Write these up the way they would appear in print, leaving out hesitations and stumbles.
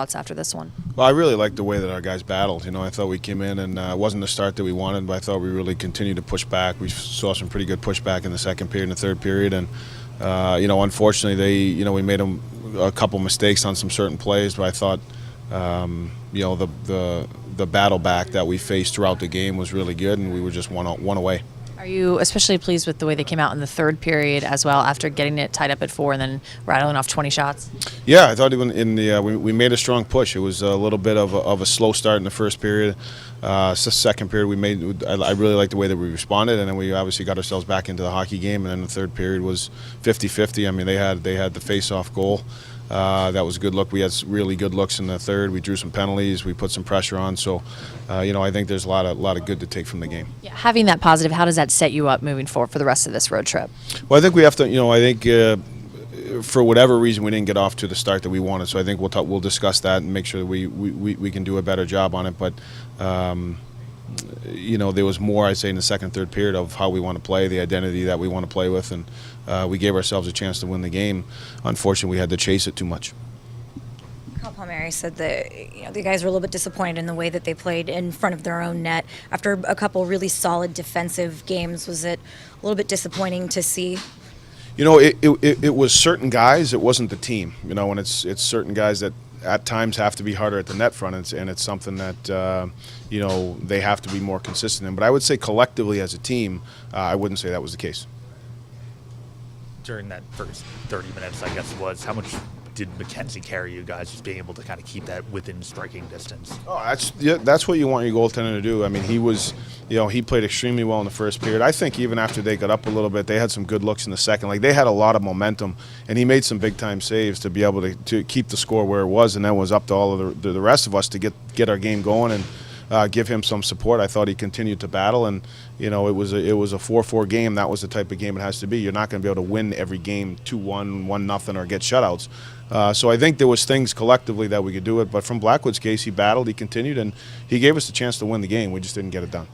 thoughts after this one? Well, I really liked the way that our guys battled. You know, I thought we came in and it wasn't the start that we wanted, but I thought we really continued to push back. We saw some pretty good pushback in the second period and the third period, and you know, unfortunately, we made a couple mistakes on some certain plays, but I thought, you know, the battle back that we faced throughout the game was really good, and we were just one away. Are you especially pleased with the way they came out in the third period as well, after getting it tied up at 4 and then rattling off 20 shots? Yeah, I thought even in the we made a strong push. It was a little bit of a slow start in the first period. Second period, I really liked the way that we responded, and then we obviously got ourselves back into the hockey game. And then the third period was 50-50. I mean, they had the face-off goal. That was a good look. We had really good looks in the third. We drew some penalties. We put some pressure on. So, you know, I think there's a lot of good to take from the game. Yeah, having that positive, how does that set you up moving forward for the rest of this road trip? Well, I think we have to. You know, I think for whatever reason we didn't get off to the start that we wanted. So I think we'll discuss that and make sure that we can do a better job on it. But you know, there was more, I'd say, in the second, third period of how we want to play, the identity that we want to play with, and we gave ourselves a chance to win the game. Unfortunately, we had to chase it too much. Kyle Palmieri said that the guys were a little bit disappointed in the way that they played in front of their own net after a couple really solid defensive games. Was it a little bit disappointing to see? You know, it was certain guys. It wasn't the team. You know, and it's certain guys that at times have to be harder at the net front, and it's something that you know, they have to be more consistent in. But I would say collectively as a team, I wouldn't say that was the case. During that first 30 minutes, I guess it was, how much did McKenzie carry you guys, just being able to kind of keep that within striking distance? Oh, that's what you want your goaltender to do. I mean, he played extremely well in the first period. I think even after they got up a little bit, they had some good looks in the second. Like, they had a lot of momentum, and he made some big time saves to be able to keep the score where it was, and then it was up to all of the rest of us to get our game going and give him some support. I thought he continued to battle, and you know, it was a 4-4 game. That was the type of game it has to be. You're not going to be able to win every game 2-1, 1-0, or get shutouts. So I think there was things collectively that we could do it. But from Blackwood's case, he battled, he continued, and he gave us a chance to win the game. We just didn't get it done.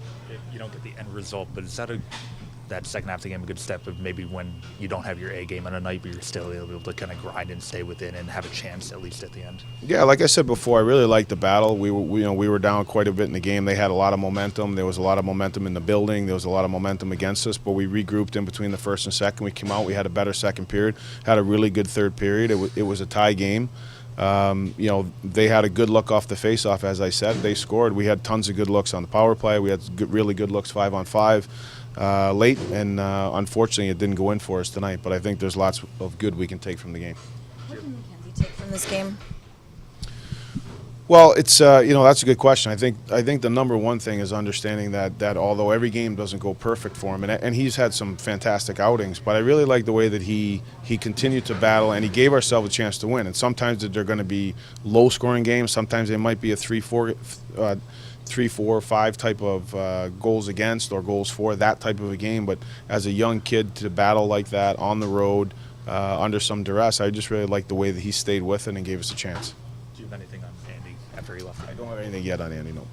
You don't get the end result, but is that second half of the game a good step of maybe when you don't have your A game on a night, but you're still able to kind of grind and stay within and have a chance at least at the end? Yeah, like I said before, I really liked the battle. We were down quite a bit in the game. They had a lot of momentum. There was a lot of momentum in the building. There was a lot of momentum against us, but we regrouped in between the first and second. We came out. We had a better second period. Had a really good third period. It was a tie game. You know, they had a good look off the face-off, as I said. They scored. We had tons of good looks on the power play. We had really good looks 5-on-5 late, and unfortunately it didn't go in for us tonight. But I think there's lots of good we can take from the game. What can McKenzie take from this game? Well, it's you know, that's a good question. I think the number one thing is understanding that although every game doesn't go perfect for him, and he's had some fantastic outings, but I really like the way that he continued to battle, and he gave ourselves a chance to win. And sometimes they're going to be low-scoring games. Sometimes they might be a 3-4-5 type of goals against or goals for, that type of a game. But as a young kid to battle like that on the road under some duress, I just really like the way that he stayed with it and gave us a chance. Do you have anything on Andy after he left? I don't have anything yet on Andy, no.